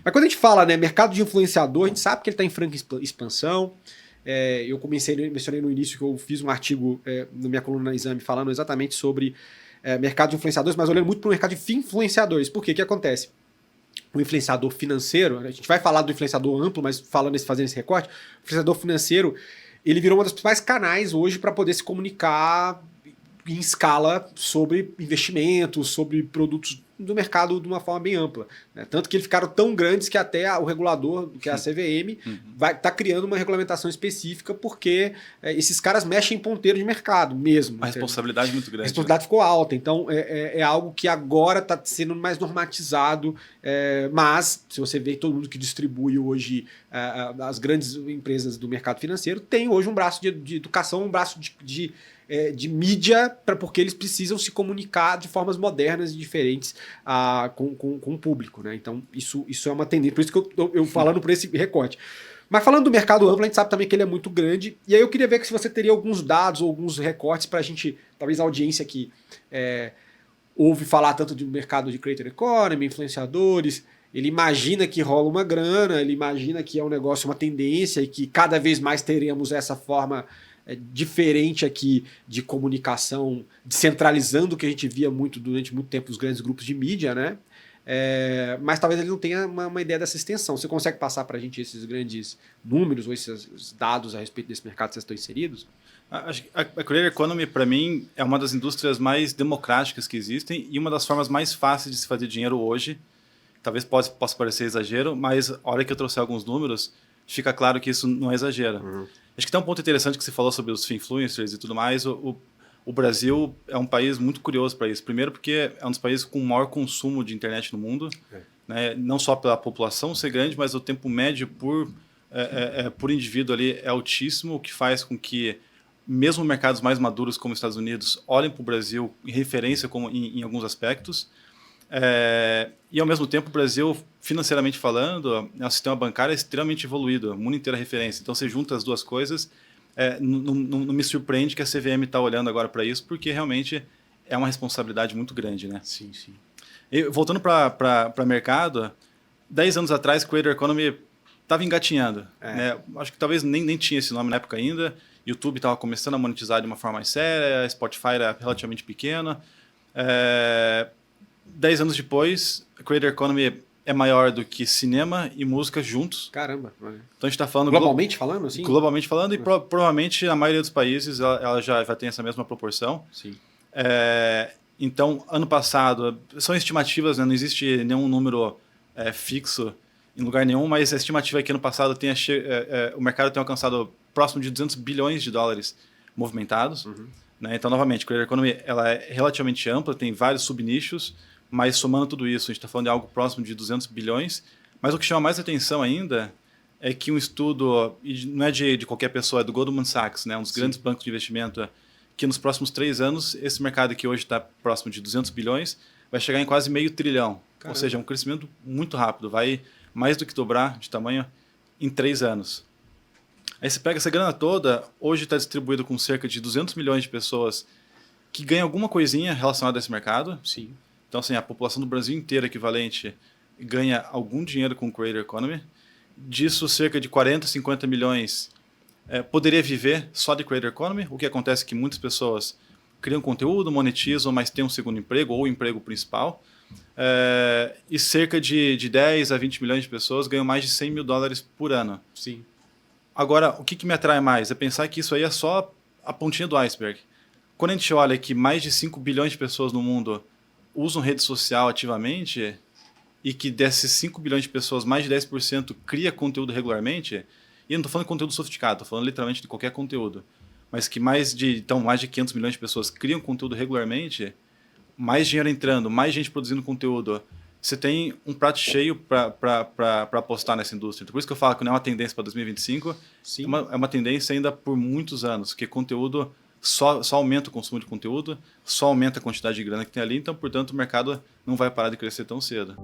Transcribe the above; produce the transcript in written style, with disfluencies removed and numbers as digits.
Mas quando a gente fala, né, mercado de influenciador, a gente sabe que ele está em franca expansão. Eu mencionei no início que eu fiz um artigo na minha coluna na Exame falando exatamente sobre mercado de influenciadores, mas olhando muito para o mercado de influenciadores. Por quê? O que acontece? O influenciador financeiro, a gente vai falar do influenciador amplo, mas fazendo esse recorte, o influenciador financeiro, ele virou um dos principais canais hoje para poder se comunicar em escala sobre investimentos, sobre produtos do mercado de uma forma bem ampla. Né? Tanto que eles ficaram tão grandes que até o regulador, que é a CVM, vai estar criando uma regulamentação específica porque esses caras mexem em ponteiro de mercado mesmo. Uma responsabilidade muito grande. A responsabilidade ficou alta. Então, é algo que agora está sendo mais normatizado, mas se você vê todo mundo que distribui hoje as grandes empresas do mercado financeiro, tem hoje um braço de educação, um braço de mídia, porque eles precisam se comunicar de formas modernas e diferentes com o público. Né? Então, isso é uma tendência. Por isso que eu falando por esse recorte. Mas falando do mercado amplo, a gente sabe também que ele é muito grande. E aí eu queria ver se você teria alguns dados ou alguns recortes para a gente, talvez a audiência que ouve falar tanto de mercado de creator economy, influenciadores, ele imagina que rola uma grana, ele imagina que é um negócio, uma tendência e que cada vez mais teremos essa forma diferente aqui de comunicação, descentralizando o que a gente via durante muito tempo os grandes grupos de mídia, né? Mas talvez ele não tenha uma ideia dessa extensão. Você consegue passar para a gente esses grandes números ou esses dados a respeito desse mercado que vocês estão inseridos? A Creator Economy, para mim, é uma das indústrias mais democráticas que existem e uma das formas mais fáceis de se fazer dinheiro hoje. Talvez possa parecer exagero, mas a hora que eu trouxer alguns números, fica claro que isso não é exagero. Acho que tem um ponto interessante que você falou sobre os influencers e tudo mais. O Brasil é um país muito curioso para isso. Primeiro porque é um dos países com o maior consumo de internet no mundo. Né? Não só pela população ser grande, mas o tempo médio por indivíduo ali é altíssimo, o que faz com que mesmo mercados mais maduros como os Estados Unidos olhem para o Brasil em referência em alguns aspectos. E ao mesmo tempo o Brasil, financeiramente falando, é um sistema bancário extremamente evoluído, o mundo inteiro é referência. Então você junta as duas coisas, não me surpreende que a CVM está olhando agora para isso, porque realmente é uma responsabilidade muito grande, né? Sim, sim. E, voltando para mercado, 10 anos atrás, Creator Economy estava engatinhando. Né? Acho que talvez nem tinha esse nome na época ainda. YouTube estava começando a monetizar de uma forma mais séria, Spotify era relativamente pequeno. 10 anos depois, a Creator Economy é maior do que cinema e música juntos. Caramba. Então a gente está falando... Globalmente falando, assim? Globalmente falando, e provavelmente a maioria dos países ela já tem essa mesma proporção. Sim. Então, ano passado, são estimativas, né? Não existe nenhum número fixo em lugar nenhum, mas a estimativa é que ano passado o mercado tem alcançado próximo de 200 bilhões de dólares movimentados. Né? Então, novamente, a Creator Economy ela é relativamente ampla, tem vários subnichos, mas somando tudo isso, a gente está falando de algo próximo de 200 bilhões. Mas o que chama mais atenção ainda é que um estudo, e não é de qualquer pessoa, é do Goldman Sachs, né? Um dos grandes bancos de investimento, que nos próximos 3 anos, esse mercado que hoje está próximo de 200 bilhões, vai chegar em quase meio trilhão. Caramba. Ou seja, é um crescimento muito rápido, vai mais do que dobrar de tamanho em 3 anos. Aí você pega essa grana toda, hoje está distribuído com cerca de 200 milhões de pessoas que ganham alguma coisinha relacionada a esse mercado. Sim. Então, assim, a população do Brasil inteira equivalente ganha algum dinheiro com o Creator Economy. Disso, cerca de 40, 50 milhões poderia viver só de Creator Economy. O que acontece é que muitas pessoas criam conteúdo, monetizam, mas têm um segundo emprego ou o emprego principal. E cerca de 10 a 20 milhões de pessoas ganham mais de 100 mil dólares por ano. Sim. Agora, o que me atrai mais é pensar que isso aí é só a pontinha do iceberg. Quando a gente olha que mais de 5 bilhões de pessoas no mundo usam rede social ativamente e que desses 5 bilhões de pessoas, mais de 10% cria conteúdo regularmente, e eu não estou falando de conteúdo sofisticado, estou falando literalmente de qualquer conteúdo, mas que mais de 500 milhões de pessoas criam conteúdo regularmente, mais dinheiro entrando, mais gente produzindo conteúdo, você tem um prato cheio para apostar nessa indústria. Então, por isso que eu falo que não é uma tendência para 2025, é uma tendência ainda por muitos anos, porque conteúdo só aumenta o consumo de conteúdo, só aumenta a quantidade de grana que tem ali, então, portanto, o mercado não vai parar de crescer tão cedo.